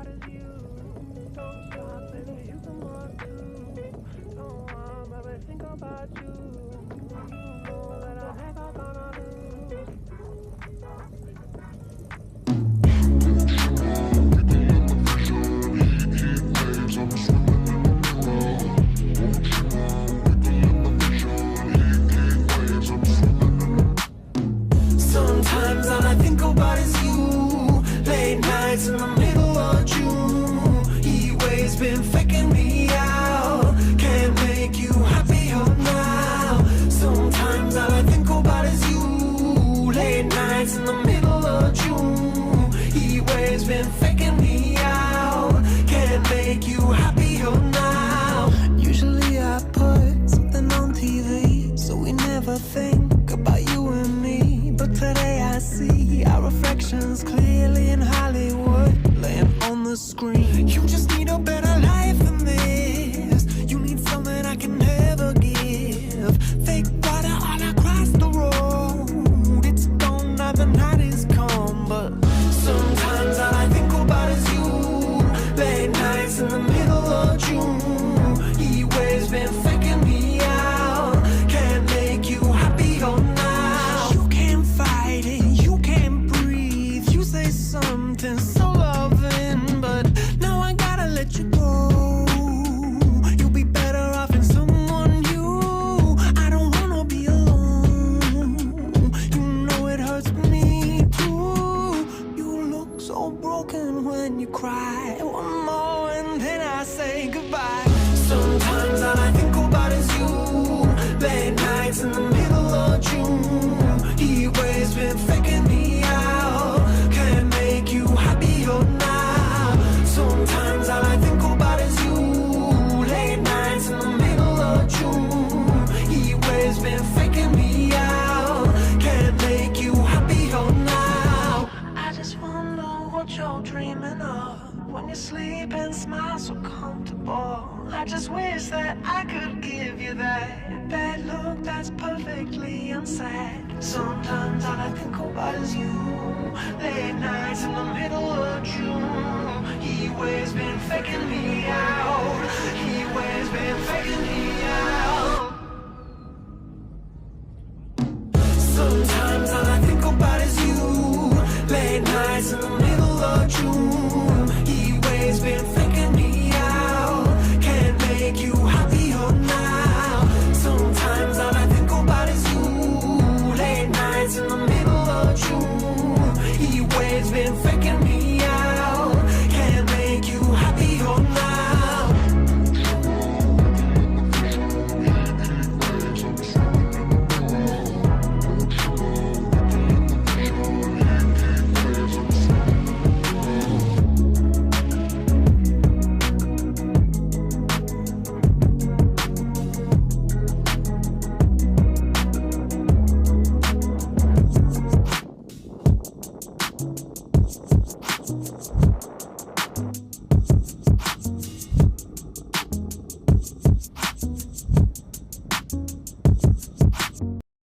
about is you. Don't stop, baby, you can walk too. Don't want, baby, think about you. You know that I never gonna lose. Sometimes all I think about is you. Late nights in the middle of June. Heat waves been faking me out. Can't make you happier now. Sometimes all I think about is you. Late nights in the middle of June. Heat waves been faking me out. Can't make you happier now. Usually I put something on TV, so we never think about you and me. But today I see our reflections clearly in Hollywood, laying on the screen. You just need a better life than this. You need something I can never give. Fake water all across the road. It's gone now, the night is come. But sometimes all I think about is you. Late nights in the middle of June. Heat waves been faking me out. Can't make you happier now. You can't fight it, you can't breathe. You say something so loving, but now I gotta let you go. You'll be better off in someone new. I don't wanna be alone. You know it hurts me too. You look so broken when you cry. One more and then I say goodbye. Sometimes all I think about is you. Late nights in the middle of June. Heat waves been faking me out. Can't make you happier now. Sometimes all I think about is you. Late nights in the middle of June. Heat waves been faking me out. Can't make you happier now. I just wonder what you're dreaming of when you sleep and smile so comfortable. I just wish that I could give you that bad look that's perfectly unsaid. Sometimes all I think about is you. Late nights in the middle of June. Heat waves been faking me out. Heat waves been faking me out. Sometimes all I think about is you. Late nights in the middle of June. Heat waves been faking me out. Can't make you happier now. Sometimes all I think about is you. Late nights in the middle of June. Heat waves been faking me out. Can't make you happier now.